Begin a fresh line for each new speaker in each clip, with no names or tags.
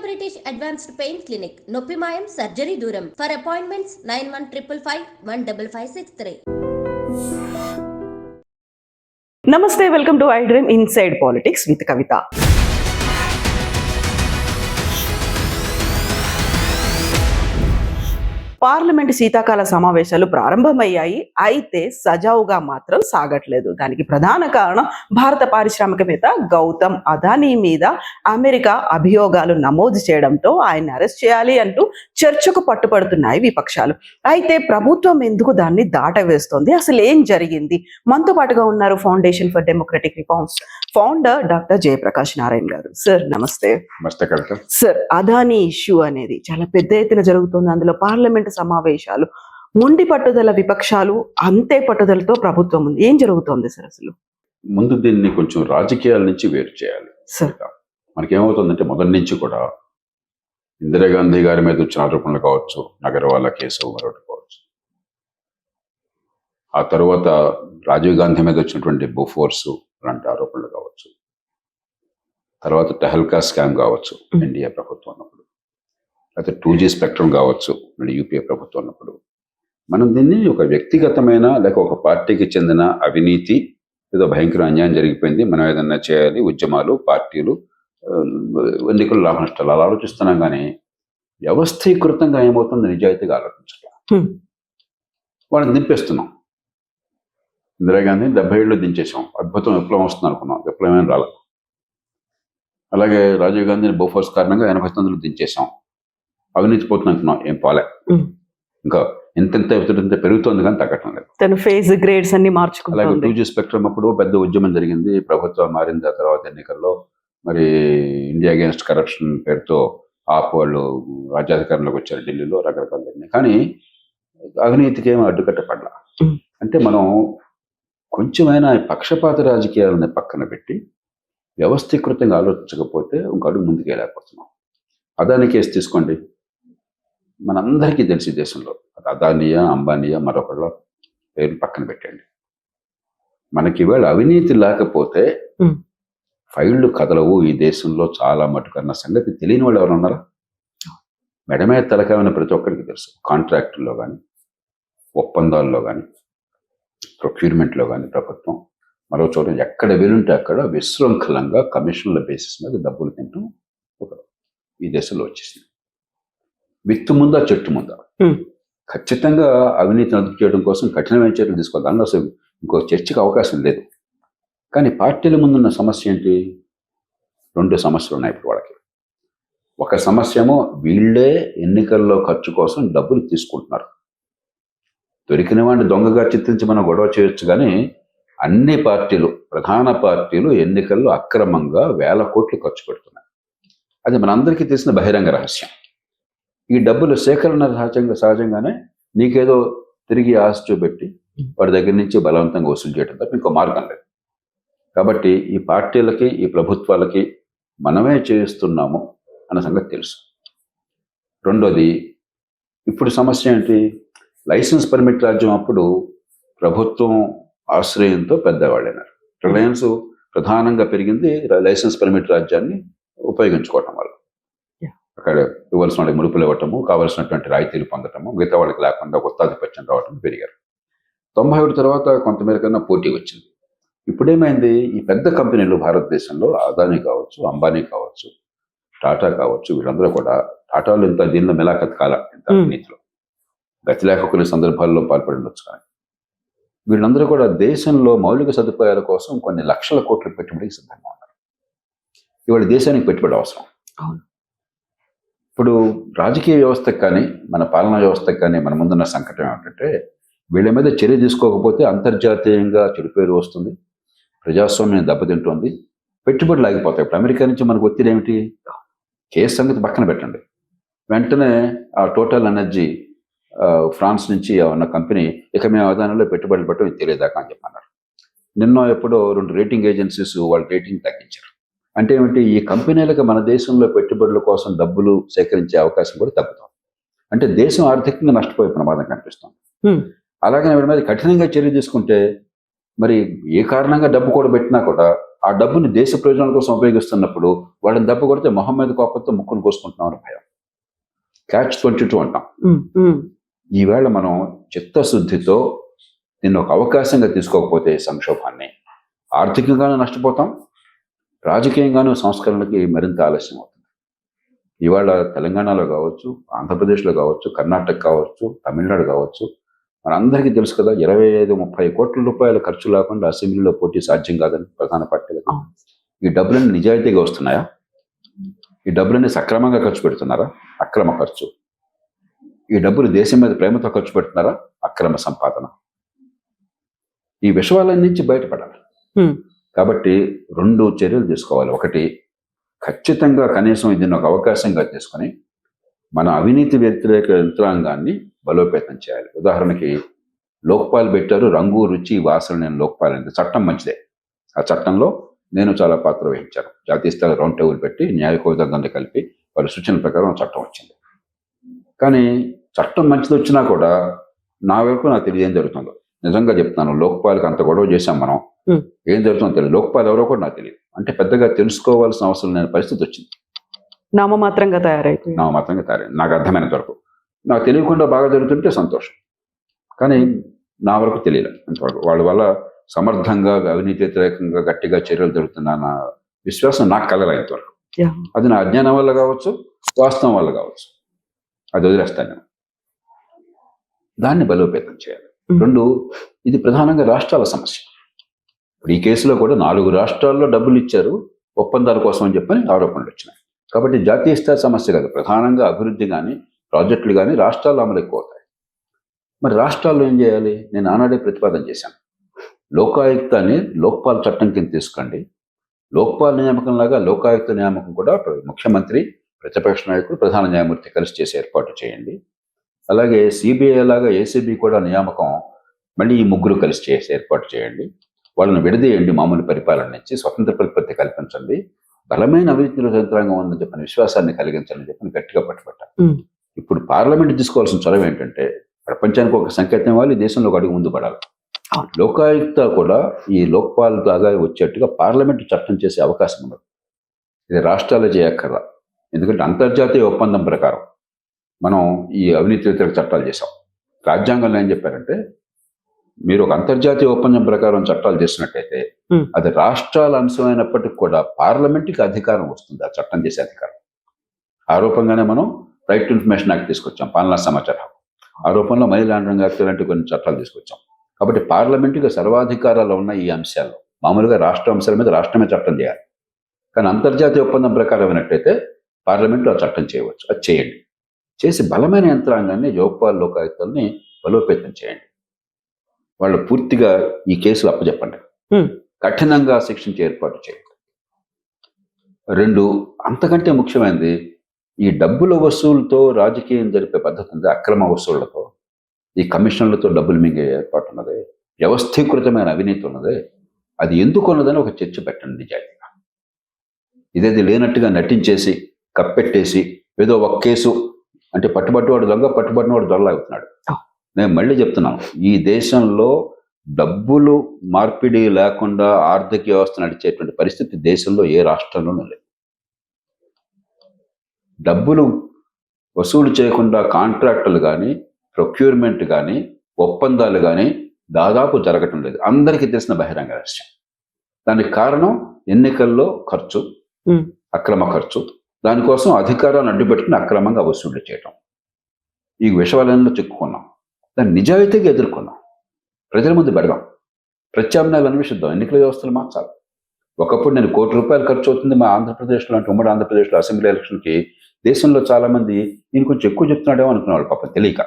British Advanced Pain Clinic, నొప్పి మాయం surgery దూరం. For appointments 9155515563.
నమస్తే, welcome to iDream inside politics with Kavitha. Parliament శీతాకాల సమావేశాలు ప్రారంభమయ్యాయి. అయితే సజావుగా మాత్రం సాగట్లేదు. దానికి ప్రధాన కారణం భారత పారిశ్రామికవేత్త గౌతమ్ అదానీ మీద అమెరికా అభియోగాలు నమోదు చేయడంతో ఆయన్ని అరెస్ట్ చేయాలి అంటూ చర్చకు పట్టుపడుతున్నాయి విపక్షాలు. అయితే ప్రభుత్వం ఎందుకు దాన్ని దాటవేస్తోంది? అసలు ఏం జరిగింది? మనతో పాటుగా ఉన్నారు foundation for democratic reforms founder doctor Jayaprakash Narayana గారు. సార్ నమస్తే. సార్, అదానీ ఇష్యూ అనేది చాలా పెద్ద ఎత్తున జరుగుతుంది. అందులో పార్లమెంట్ సమావేశాలు, మొండి పట్టుదల విపక్షాలు, అంతే పట్టుదలతో ప్రభుత్వం ఉంది. ఏం జరుగుతోంది సార్ అసలు?
ముందు దీన్ని కొంచెం రాజకీయాల నుంచి వేరు చేయాలి. మనకేమవుతుందంటే మొదటి నుంచి కూడా ఇందిరాగాంధీ గారి మీద వచ్చిన ఆరోపణలు కావచ్చు, నగరవాళ్ళ కేసు మరొకటి కావచ్చు, ఆ తర్వాత రాజీవ్ గాంధీ మీద వచ్చినటువంటి బోఫోర్స్ లాంటి ఆరోపణలు కావచ్చు, తర్వాత టెహల్కా స్కామ్ కావచ్చు ఎన్డీఏ ప్రభుత్వం ఉన్నప్పుడు, లేకపోతే 2G స్పెక్ట్రమ్ కావచ్చు యూపీఏ ప్రభుత్వం ఉన్నప్పుడు, మనం దీన్ని ఒక వ్యక్తిగతమైన లేక ఒక పార్టీకి చెందిన అవినీతి, ఏదో భయంకర అన్యాయం జరిగిపోయింది, మనం ఏదన్నా చేయాలి, ఉద్యమాలు, పార్టీలు, ఎన్నికలు, లాభ నష్టాలు అలా ఆలోచిస్తున్నాం. కానీ వ్యవస్థీకృతంగా ఏమవుతుంది నిజాయితీగా ఆలోచించట్లా. వాళ్ళని దింపేస్తున్నాం. ఇందిరాగాంధీ 70 ఏళ్ళు దించేసాం, అద్భుతం విప్లవం వస్తుంది అనుకున్నాం, విప్లవం ఏం రాలేదు. అలాగే రాజీవ్ గాంధీని బోఫోర్స్ కారణంగా 89లో దించేసాం, అవినీతి పోతుంది అనుకున్నాం, ఏం పోలే. ఇంకా ఎంత పెరుగుతోంది కానీ తగ్గటం లేదు.
తను ఫేజ్ గ్రేడ్స్ అన్ని మార్చుకుంది.
అలాగే 2G స్పెక్ట్రమ్ అప్పుడు పెద్ద ఉద్యమం జరిగింది, ప్రభుత్వం మారింది. ఆ తర్వాత ఎన్నికల్లో మరి ఇండియా అగేన్స్ట్ కరప్షన్ పేరుతో వాళ్ళు రాజ్యాధికారంలోకి వచ్చారు ఢిల్లీలో, రకరకాల జరిగినాయి. కానీ అవినీతికి ఏమో అడ్డుకట్టపడలా. అంటే మనం కొంచెమైనా పక్షపాత రాజకీయాలని పక్కన పెట్టి వ్యవస్థీకృతంగా ఆలోచించకపోతే ఇంక అడుగు ముందుకు వెళ్ళకపోతున్నాం. అదానీ కేసు తీసుకోండి, మనందరికీ తెలిసి దేశంలో అదానీయా, అంబానీయా, మరొకళ్ళ పేరు పక్కన పెట్టండి. మనకి ఇవాళ అవినీతి లేకపోతే ఫైళ్లు కదలవు ఈ దేశంలో చాలా మటుకన్న సంగతి తెలియని వాళ్ళు ఎవరు ఉన్నారా? మెడమే తలకాయన ప్రతి ఒక్కరికి తెలుసు. కాంట్రాక్టుల్లో కానీ, ఒప్పందాల్లో కానీ, ప్రొక్యూర్మెంట్లో కానీ ప్రభుత్వం మరో చోట ఎక్కడ వీలుంటే అక్కడ విశృంఖలంగా కమిషన్ల బేసిస్ మీద డబ్బులు తింటూ ఈ దేశంలో వచ్చేసింది. విత్తు ముందా చెట్టు ముందా? ఖచ్చితంగా అవినీతిని అదుపు చేయడం కోసం కఠినమైన చర్యలు తీసుకోవాలి. దానిలో అసలు ఇంకో చర్చకు అవకాశం లేదు. కానీ పార్టీల ముందున్న సమస్య ఏంటి? 2 సమస్యలు ఉన్నాయి ఇప్పుడు వాళ్ళకి. ఒక సమస్య ఏమో వీళ్ళే ఎన్నికల్లో ఖర్చు కోసం డబ్బులు తీసుకుంటున్నారు. దొరికిన వాడిని దొంగగా చిత్రించి మనం గొడవ చేయొచ్చు, కానీ అన్ని పార్టీలు, ప్రధాన పార్టీలు ఎన్నికల్లో అక్రమంగా 1000 కోట్లు ఖర్చు పెడుతున్నాయి. అది మనందరికీ తెలిసిన బహిరంగ రహస్యం. ఈ డబ్బుల సేకరణ సహజంగానే నీకేదో తిరిగి ఆశ చూపెట్టి వాడి దగ్గర నుంచి బలవంతంగా వసూలు చేయడం తప్ప ఇంకో మార్గం లేదు. కాబట్టి ఈ పార్టీలకి, ఈ ప్రభుత్వాలకి మనమే చేస్తున్నాము అన్న సంగతి తెలుసు. రెండోది, ఇప్పుడు సమస్య ఏంటి? లైసెన్స్ పర్మిట్ రాజ్యం అప్పుడు ప్రభుత్వం ఆశ్రయంతో పెద్దవాళ్ళైనారు. రిలయన్స్ ప్రధానంగా పెరిగింది లైసెన్స్ పర్మిట్ రాజ్యాన్ని ఉపయోగించుకోవటం వల్ల. అక్కడ ఇవ్వాల్సిన వాళ్ళకి ముడుపులు ఇవ్వటము, కావాల్సినటువంటి రాయితీలు పొందటము, మిగతా వాళ్ళకి లేకుండా గుత్తాధిపత్యం రావటం పెరిగారు. 91 తర్వాత కొంతమేర కన్నా పోటీ వచ్చింది. ఇప్పుడేమైంది? ఈ పెద్ద కంపెనీలు భారతదేశంలో అదానీ కావచ్చు, అంబానీ కావచ్చు, టాటా కావచ్చు, వీళ్ళందరూ కూడా, టాటాలు ఇంత దీనిలో మిలాఖత్ కాల ఇంత అవినీతిలో గతి లేక కొన్ని సందర్భాల్లో పాల్పడి ఉండొచ్చు. కానీ వీళ్ళందరూ కూడా దేశంలో మౌలిక సదుపాయాల కోసం కొన్ని లక్షల కోట్ల పెట్టుబడికి సిద్ధంగా ఉన్నారు. ఇవాళ దేశానికి పెట్టుబడి అవసరం. ఇప్పుడు రాజకీయ వ్యవస్థకు కానీ, మన పాలనా వ్యవస్థకు కానీ మన ముందున్న సంకటం ఏమిటంటే, వీళ్ళ మీద చర్య తీసుకోకపోతే అంతర్జాతీయంగా చెడు పేరు వస్తుంది, ప్రజాస్వామ్యం దెబ్బతింటుంది, పెట్టుబడులు ఆగిపోతాయి. ఇప్పుడు అమెరికా నుంచి మనకు ఒత్తిడి ఏమిటి? కేసు సంగతి పక్కన పెట్టండి, వెంటనే ఆ టోటల్ ఎనర్జీ ఫ్రాన్స్ నుంచి ఉన్న కంపెనీ ఇక మేము అదానిలో పెట్టుబడులు పెట్టడం తెలియదాకా అని చెప్పన్నారు. నిన్న ఎప్పుడో 2 రేటింగ్ ఏజెన్సీస్ వాళ్ళ రేటింగ్ తగ్గించారు. అంటే ఏమిటి? ఈ కంపెనీలకు మన దేశంలో పెట్టుబడుల కోసం డబ్బులు సేకరించే అవకాశం కూడా తగ్గుతుంది. అంటే దేశం ఆర్థికంగా నష్టపోయే ప్రమాదం కనిపిస్తుంది. అలాగే వీడి మీద కఠినంగా చర్య తీసుకుంటే మరి ఏ కారణంగా డబ్బు కూడా పెట్టినా కూడా ఆ డబ్బుని దేశ ప్రయోజనాల కోసం ఉపయోగిస్తున్నప్పుడు వాళ్ళని దెబ్బ కొడితే మొహం మీద కోపంతో ముక్కును కోసుకుంటున్నాం అని భయం. క్యాచ్ 22 అంటాం. ఈవేళ మనం చిత్తశుద్ధితో దీన్ని ఒక అవకాశంగా తీసుకోకపోతే సంక్షోభాన్ని ఆర్థికంగానూ నష్టపోతాం, రాజకీయంగానూ సంస్కరణలకి మరింత ఆలస్యం అవుతుంది. ఇవాళ తెలంగాణలో కావచ్చు, ఆంధ్రప్రదేశ్లో కావచ్చు, కర్ణాటక కావచ్చు, తమిళనాడు కావచ్చు, మనందరికీ తెలుసు కదా, 25-30 కోట్ల రూపాయల ఖర్చు లేకుండా అసెంబ్లీలో పోటీ సాధ్యం కాదని ప్రధాన పార్టీలకు. ఈ డబ్బులన్నీ నిజాయితీగా వస్తున్నాయా? ఈ డబ్బులన్నీ సక్రమంగా ఖర్చు పెడుతున్నారా? అక్రమ ఖర్చు. ఈ డబ్బులు దేశం మీద ప్రేమతో ఖర్చు పెడుతున్నారా? అక్రమ సంపాదన. ఈ విషయాల నుంచి బయటపడాలి. కాబట్టి 2 చర్యలు తీసుకోవాలి. ఒకటి, ఖచ్చితంగా కనీసం దీన్ని ఒక అవకాశంగా తీసుకొని మన అవినీతి వ్యతిరేక యంత్రాంగాన్ని బలోపేతం చేయాలి. ఉదాహరణకి లోక్పాల్ పెట్టారు, రంగు రుచి వాసన నేను లోక్పాల్ అనేది చట్టం మంచిదే. ఆ చట్టంలో నేను చాలా పాత్ర వహించాను. జాతీయ స్థాయి రౌండ్ టేబుల్ పెట్టి న్యాయ కోవిదంగా కలిపి వాళ్ళ సూచన ప్రకారం చట్టం వచ్చింది. కానీ చట్టం మంచిది వచ్చినా కూడా నా వరకు నాకు తెలియదు ఏం జరుగుతుందో. నిజంగా చెప్తున్నాను, లోక్పాల్కి అంత గొడవ చేశాం మనం, ఏం జరుగుతుందో తెలియదు. లోక్పాల్ ఎవరో కూడా నాకు తెలియదు. అంటే పెద్దగా తెలుసుకోవాల్సిన అవసరం లేని పరిస్థితి వచ్చింది.
నామమాత్రంగా తయారైంది.
నాకు అర్థమైనంత వరకు. నాకు తెలియకుండా బాగా జరుగుతుంటే సంతోషం, కానీ నా వరకు తెలియదు అంతవరకు. వాళ్ళ వల్ల సమర్థంగా అవినీతి వ్యతిరేకంగా గట్టిగా చర్యలు జరుగుతున్న విశ్వాసం నాకు కలగలేంతవరకు. అది నా అజ్ఞానం వల్ల కావచ్చు, వాస్తవం వల్ల కావచ్చు, అది వదిలేస్తాను నేను. దాన్ని బలోపేతం చేయాలి. 2, ఇది ప్రధానంగా రాష్ట్రాల సమస్య. ఇప్పుడు ఈ కేసులో కూడా 4 రాష్ట్రాల్లో డబ్బులు ఇచ్చారు ఒప్పందాల కోసం అని చెప్పని ఆరోపణలు వచ్చినాయి. కాబట్టి జాతీయ స్థాయి సమస్య కాదు, ప్రధానంగా అభివృద్ధి కానీ ప్రాజెక్టులు కానీ రాష్ట్రాల్లో అమలు ఎక్కువ అవుతాయి. మరి రాష్ట్రాల్లో ఏం చేయాలి? నేను ఆనాడే ప్రతిపాదన చేశాను. లోకాయుక్తాన్ని లోక్పాల్ చట్టం కింద తీసుకోండి. లోక్పాల్ నియామకం లాగా లోకాయుక్త నియామకం కూడా ముఖ్యమంత్రి, ప్రతిపక్ష నాయకుడు, ప్రధాన న్యాయమూర్తి కలిసి చేసే ఏర్పాటు చేయండి. అలాగే సిబిఐ లాగా ఏసీబీ కూడా నియామకం మళ్ళీ ఈ 3 కలిసి చేసే ఏర్పాటు చేయండి. వాళ్ళని విడదీయండి, మామూలు పరిపాలన నుంచి స్వతంత్ర ప్రతిపత్తి కల్పించండి, బలమైన అవినీతి యంత్రాంగం ఉందని చెప్పిన విశ్వాసాన్ని కలిగించాలని చెప్పి గట్టిగా పట్టుబట్టారు. ఇప్పుడు పార్లమెంట్ తీసుకోవాల్సిన చొరవ ఏంటంటే ప్రపంచానికి ఒక సంకేతం ఇవ్వాలి, దేశంలో ఒక అడుగు ముందు పడాలి. లోకాయుక్త కూడా ఈ లోక్పాల్ లాగా వచ్చేట్టుగా పార్లమెంట్ చట్టం చేసే అవకాశం ఉండదు. ఇది రాష్ట్రాలు చేయక్కర్లా. ఎందుకంటే అంతర్జాతీయ ఒప్పందం ప్రకారం మనం ఈ అవినీతి వ్యతిరేక చట్టాలు చేసాం. రాజ్యాంగంలో ఏం చెప్పారంటే, మీరు ఒక అంతర్జాతీయ ఒప్పందం ప్రకారం చట్టాలు చేసినట్టయితే అది రాష్ట్రాల అంశమైనప్పటికీ కూడా పార్లమెంట్కి అధికారం వస్తుంది, ఆ చట్టం చేసే అధికారం. ఆరోపంగానే మనం రైట్ టు ఇన్ఫర్మేషన్ యాక్ట్ తీసుకొచ్చాం, పాలనా సమాచార హక్కు. ఆరోపణలో మనీ లాండరింగ్ యాక్ట్ లాంటి కొన్ని చట్టాలు తీసుకొచ్చాం. కాబట్టి పార్లమెంటుకి సర్వాధికారాలు ఉన్న ఈ అంశాల్లో మామూలుగా రాష్ట్ర అంశాల మీద రాష్ట్రమే చట్టం చేయాలి. కానీ అంతర్జాతీయ ఒప్పందం ప్రకారం అయినట్టయితే పార్లమెంట్లో ఆ చట్టం చేయవచ్చు. అది చేయండి. చేసి బలమైన యంత్రాంగాన్ని లోక్పాల్ లోకాయుక్తల్ని బలోపేతం చేయండి. వాళ్ళు పూర్తిగా ఈ కేసులు అప్పచెప్పండి, కఠినంగా శిక్షించే ఏర్పాటు చేయండి. 2, అంతకంటే ముఖ్యమైనది, ఈ డబ్బుల వసూలుతో రాజకీయం జరిపే పద్ధతి ఉంది, అక్రమ వసూళ్లతో, ఈ కమిషన్లతో డబ్బులు మింగే ఏర్పాటు ఉన్నది, వ్యవస్థీకృతమైన అవినీతి ఉన్నది. అది ఎందుకు ఉన్నదని ఒక చర్చ పెట్టండి నిజాయితీగా. ఇదేది లేనట్టుగా నటించేసి కప్పెట్టేసి ఏదో ఒక కేసు అంటే పట్టుబట్టివాడు దొంగ, పట్టుబట్టినవాడు దొరలా అవుతున్నాడు. నేను మళ్ళీ చెప్తున్నాను, ఈ దేశంలో డబ్బులు మార్పిడి లేకుండా ఆర్థిక వ్యవస్థ నడిచేటువంటి పరిస్థితి దేశంలో ఏ రాష్ట్రంలోనూ లేదు. డబ్బులు వసూలు చేయకుండా కాంట్రాక్టులు కానీ, ప్రొక్యూర్మెంట్ కానీ, ఒప్పందాలు కానీ దాదాపు జరగటం లేదు. అందరికీ తెలిసిన బహిరంగ రహస్యం. దానికి కారణం ఎన్నికల్లో ఖర్చు, అక్రమ ఖర్చు, దానికోసం అధికారాన్ని అడ్డుపెట్టుకుని అక్రమంగా వసూళ్లు చేయటం. ఈ విషయాలలో చిక్కుకున్నాం. దాన్ని నిజాయితీగా ఎదుర్కొన్నాం, ప్రజల ముందు పెడదాం, ప్రత్యామ్నాయాలు అన్వేషిద్దాం, ఎన్నికల వ్యవస్థలు మార్చాలి. ఒకప్పుడు నేను ₹1,00,00,000 ఖర్చు అవుతుంది మా ఆంధ్రప్రదేశ్లో అంటే, ఉమ్మడి ఆంధ్రప్రదేశ్లో అసెంబ్లీ ఎలక్షన్కి. దేశంలో చాలా మంది నేను కొంచెం ఎక్కువ చెప్తున్నాడేమో అనుకునేవాళ్ళు పాపం తెలియక.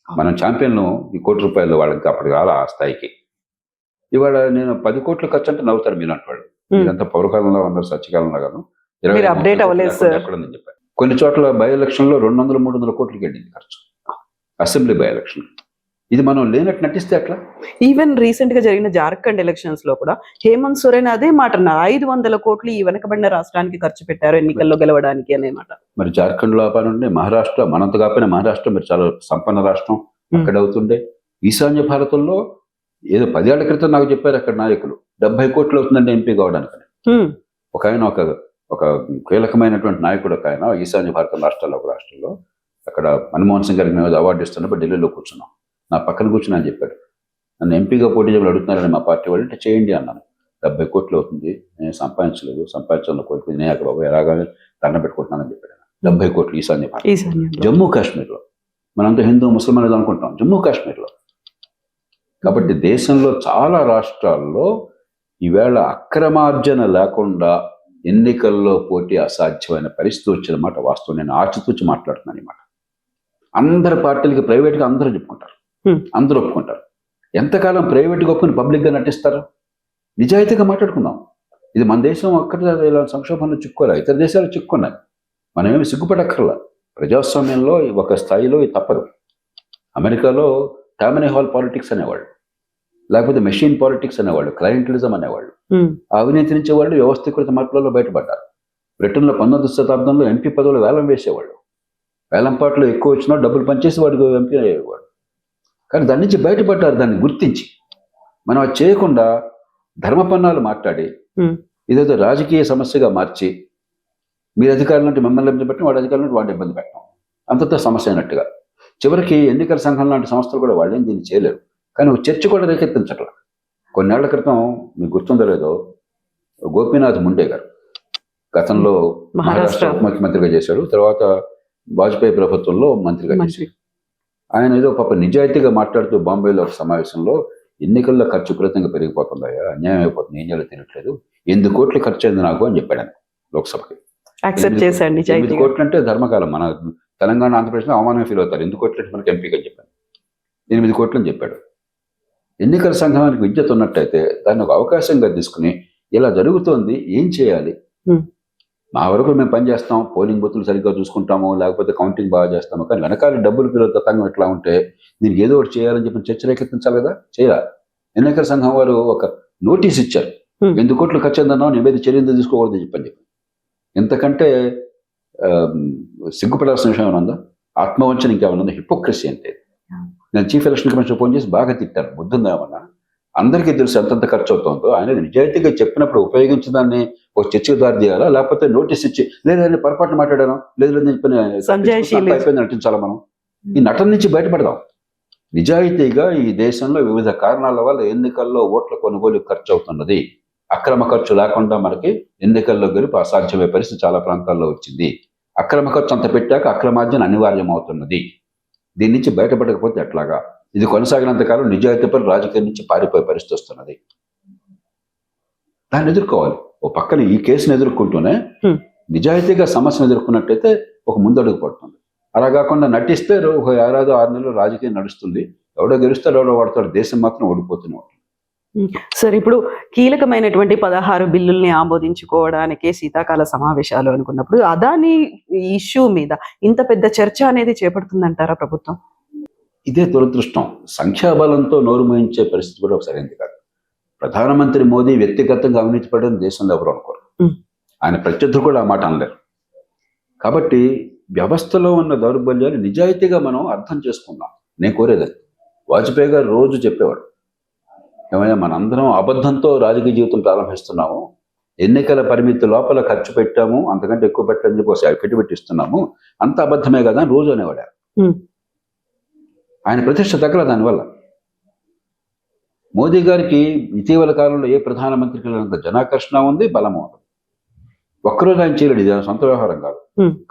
మనం ఛాంపియన్లు ఈ ₹1,00,00,000 వాళ్ళకి అప్పటికి రాల ఆ స్థాయికి. ఇవాళ నేను 10 కోట్లు ఖర్చు అంటే నవ్వుతారు మీలాంటి వాళ్ళు. ఇదంతా పౌరకాలంలో ఉన్నారు, సత్యకాలంలో కాదు. 20 ఎక్కడుందని చెప్పారు. కొన్ని చోట్ల బై ఎలక్షన్లో 200-300 కోట్లకి వెళ్ళింది ఖర్చు, అసెంబ్లీ బై ఎలక్షన్. ఇది మనం లేనట్టు నటిస్తే అట్లా.
ఈవెన్ రీసెంట్ గా జరిగిన జార్ఖండ్ ఎలక్షన్స్ లో కూడా హేమంత్ సోరెన్ అదే మాట అన్నారు, 500 కోట్లు ఈ వెనకబడిన రాష్ట్రానికి ఖర్చు పెట్టారు ఎన్నికల్లో గెలవడానికి అనే మాట.
మరి జార్ఖండ్ లో నుండి మహారాష్ట్ర, మనంత కాకపోయినా మహారాష్ట్ర మరి చాలా సంపన్న రాష్ట్రం, అక్కడ అవుతుండే. ఈశాన్య భారతంలో ఏదో 10 ఏళ్ల క్రితం నాకు చెప్పారు అక్కడ నాయకులు 70 కోట్లు అవుతుందంటే ఎంపీ కావడానికి. ఒక ఆయన ఒక కీలకమైనటువంటి నాయకుడు, ఒక ఆయన ఈశాన్య భారత రాష్ట్రాల్లో ఒక రాష్ట్రంలో అక్కడ మన్మోహన్ సింగ్ గారికి మేము అవార్డు ఇస్తున్నప్పుడు ఢిల్లీలో కూర్చున్నాం. నా పక్కన కూర్చున్నా అని చెప్పాడు. నన్ను ఎంపీగా పోటీ చేయమని అడుగుతున్నారని మా పార్టీ వాళ్ళు, అంటే చేయండి అన్నాను. 70 కోట్లు అవుతుంది, నేను సంపాదించలేదు, సంపాదించాలని కోరుకుంది, నేను అక్కడ బాబు ఎలాగానే దండం పెట్టుకుంటున్నానని చెప్పాడు. 70 కోట్లు ఈశాన్య భారత, జమ్మూ కాశ్మీర్లో. మనంతా హిందూ ముస్లిం అనేది అనుకుంటాం, జమ్మూ కాశ్మీర్లో. కాబట్టి దేశంలో చాలా రాష్ట్రాల్లో ఈవేళ అక్రమార్జన లేకుండా ఎన్నికల్లో పోటీ అసాధ్యమైన పరిస్థితి వచ్చిన మాట వాస్తవం. నేను ఆచితూచి మాట్లాడుతున్నాను ఈ మాట. అందరి పార్టీలకి ప్రైవేట్గా అందరూ చెప్పుకుంటారు, అందరూ ఒప్పుకుంటారు. ఎంతకాలం ప్రైవేట్గా ఒప్పుకుని పబ్లిక్గా నటిస్తారు? నిజాయితీగా మాట్లాడుకుందాం. ఇది మన దేశం ఒక్కటి ఇలా సంక్షోభంలో చిక్కుకోలే, ఇతర దేశాలు చిక్కుకున్నాయి. మనం ఏమి సిగ్గుపడక్కర్లా. ప్రజాస్వామ్యంలో ఒక స్థాయిలో ఇది తప్పదు. అమెరికాలో టామినీ హాల్ పాలిటిక్స్ అనేవాళ్ళు, లేకపోతే మెషిన్ పాలిటిక్స్ అనేవాళ్ళు, క్లయింటలిజం అనేవాళ్ళు, అవినీతించే వాళ్ళు వ్యవస్థీకృత మార్పులలో బయటపడ్డారు. బ్రిటన్లో 19వ శతాబ్దంలో ఎంపీ పదవులు వేలం వేసేవాళ్ళు. వేలంపాట్లు ఎక్కువ వచ్చినా డబ్బులు పనిచేసి వాడికి ఎంపీ అయ్యేవాడు. కానీ దాని నుంచి బయటపడ్డారు, దాన్ని గుర్తించి. మనం అది చేయకుండా ధర్మపన్నాలు మాట్లాడి ఇదేదో రాజకీయ సమస్యగా మార్చి, మీరు అధికారులు అంటే మిమ్మల్ని ఇబ్బంది పెట్టడం, వాడి అధికారులు అంటే వాడిని ఇబ్బంది పెట్టడం, అంతతో సమస్య అయినట్టుగా. చివరికి ఎన్నికల సంఘం లాంటి సంస్థలు కూడా వాళ్ళేం దీన్ని చేయలేరు. కానీ ఒక చర్చ కూడా రేకెత్తించట్ల. కొన్నేళ్ల క్రితం మీకు గుర్తుందో లేదో, గోపీనాథ్ ముండే గారు గతంలో మహారాష్ట్ర ముఖ్యమంత్రిగా చేశాడు, తర్వాత వాజ్పేయి ప్రభుత్వంలో మంత్రిగా చేశాడు. ఆయన ఏదో పాప నిజాయితీగా మాట్లాడుతూ బాంబేలో ఒక సమావేశంలో, ఎన్నికల్లో ఖర్చు విపరీతంగా పెరిగిపోతుందయ్యా, అన్యాయం అయిపోతుంది, ఏం చేయాలో తెలియట్లేదు, 8 కోట్లు ఖర్చు అయింది నాకు అని చెప్పాడు ఆయన లోక్సభకి. 8 కోట్లు అంటే ధర్మకాలం. మన తెలంగాణ, ఆంధ్రప్రదేశ్లో అవమానం ఫీల్ అవుతారు. 8 కోట్లు అంటే మనకి ఎంపీగా చెప్పాను, 8 కోట్లు అని చెప్పాడు. ఎన్నికల సంఘానికి విద్యుత్ ఉన్నట్టయితే దాన్ని ఒక అవకాశంగా తీసుకుని, ఇలా జరుగుతోంది, ఏం చేయాలి, మా వరకు మేము పనిచేస్తాం, పోలింగ్ బూతులు సరిగ్గా చూసుకుంటాము, లేకపోతే కౌంటింగ్ బాగా చేస్తాము, కానీ వెనకాల డబ్బులు పిల్లల తతంగం ఎట్లా ఉంటే దీనికి ఏదో ఒకటి చేయాలని చెప్పి చర్చ రేకెత్తించాలి కదా, చేయాలి. ఎన్నికల సంఘం వారు ఒక నోటీస్ ఇచ్చారు, 8 కోట్లు ఖర్చు అయిందన్నావు, నీ మీద చర్యలు తీసుకోకూడదు చెప్పని చెప్పి. ఇంతకంటే సిగ్గుపడాల్సిన విషయం ఏమైనా ఉందా? ఆత్మవంచన ఇంకేమైనా ఉందా? హిపోక్రసీ అంటే. నేను చీఫ్ ఎలక్షన్ కమిషన్ ఫోన్ చేసి బాగా తిట్టాను, బుద్ధుందా ఏమన్నా? అందరికీ తెలుసు ఎంతంత ఖర్చు అవుతుందో. ఆయన నిజాయితీగా చెప్పినప్పుడు ఉపయోగించదాన్ని ఒక చర్చకు దారి తీయాలా, లేకపోతే నోటీస్ ఇచ్చి లేదని పొరపాటు మాట్లాడాను, లేదని అయిపోయింది నటించాలా? మనం ఈ నటన నుంచి బయటపడదాం. నిజాయితీగా ఈ దేశంలో వివిధ కారణాల వల్ల ఎన్నికల్లో ఓట్ల కొనుగోలు ఖర్చు అవుతున్నది. అక్రమ ఖర్చు లేకుండా మనకి ఎన్నికల్లో గెలుపు అసాధ్యమే పరిస్థితి చాలా ప్రాంతాల్లో వచ్చింది. అక్రమ ఖర్చు అంత పెట్టాక అక్రమార్జన అనివార్యం అవుతున్నది. దీని నుంచి బయటపడకపోతే ఎట్లాగా? ఇది కొనసాగినంతకాలం నిజాయితీపై రాజకీయం నుంచి పారిపోయే పరిస్థితి వస్తున్నది. దాన్ని ఎదుర్కోవాలి. ఓ పక్కన ఈ కేసును ఎదుర్కొంటూనే నిజాయితీగా సమస్యను ఎదుర్కొన్నట్టయితే ఒక ముందడుగు పడుతుంది. అలా కాకుండా నటిస్తే ఒక 6 నెలలు రాజకీయం నడుస్తుంది, ఎవడో గెలుస్తాడు, ఎవడో వాడతాడు, దేశం మాత్రం ఓడిపోతూనే ఉంటుంది.
సార్, ఇప్పుడు కీలకమైనటువంటి 16 బిల్లుల్ని ఆమోదించుకోవడానికి శీతాకాల సమావేశాలు అనుకున్నప్పుడు అదానీ ఇష్యూ మీద ఇంత పెద్ద చర్చ అనేది చేపడుతుందంటారా ప్రభుత్వం?
ఇదే దురదృష్టం. సంఖ్యాబలంతో నోరు మోయించే పరిస్థితి కూడా ఒకసారి ఎందుకు కాదు. ప్రధానమంత్రి మోదీ వ్యక్తిగతంగా అవినీతి పడడం దేశంలో ఎవరు అనుకోరు. ఆయన ప్రత్యర్థులు కూడా ఆ మాట అనలేరు. కాబట్టి వ్యవస్థలో ఉన్న దౌర్బల్యాలు నిజాయితీగా మనం అర్థం చేసుకుందాం. నేను కోరేది వాజ్పేయి గారు రోజు చెప్పేవాడు, ఏమైనా మనందరం అబద్ధంతో రాజకీయ జీవితం ప్రారంభిస్తున్నాము, ఎన్నికల పరిమితి లోపల ఖర్చు పెట్టాము, అంతకంటే ఎక్కువ పెట్టని చెప్పి ఒకసారి పెట్టిస్తున్నాము, అంత అబద్ధమే కదా అని రోజు అనేవాడు. ఆయన ప్రతిష్ట తగ్గల దానివల్ల. మోదీ గారికి ఇటీవల కాలంలో ఏ ప్రధానమంత్రికి అంత జనాకర్షణ ఉంది, బలము ఉంది. ఒక్కరోజు ఆయన చేయలేడు, ఇది సొంత వ్యవహారం కాదు.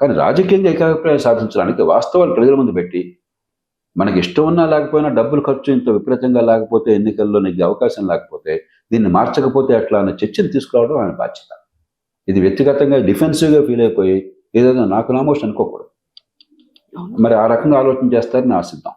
కానీ రాజకీయంగా ఏకాభిప్రాయం సాధించడానికి వాస్తవాలు ప్రజల ముందు పెట్టి, మనకి ఇష్టం ఉన్నా లేకపోయినా డబ్బులు ఖర్చు ఇంత విపరీతంగా లేకపోతే, ఎన్నికల్లో నీకు అవకాశం లేకపోతే దీన్ని మార్చకపోతే అట్లా అన్న చర్చను తీసుకురావడం ఆయన బాధ్యత. ఇది వ్యక్తిగతంగా డిఫెన్సివ్గా ఫీల్ అయిపోయి ఏదైనా నాకు నామోష్ అనుకోకూడదు. మరి ఆ రకంగా ఆలోచన చేస్తారని ఆశిద్దాం.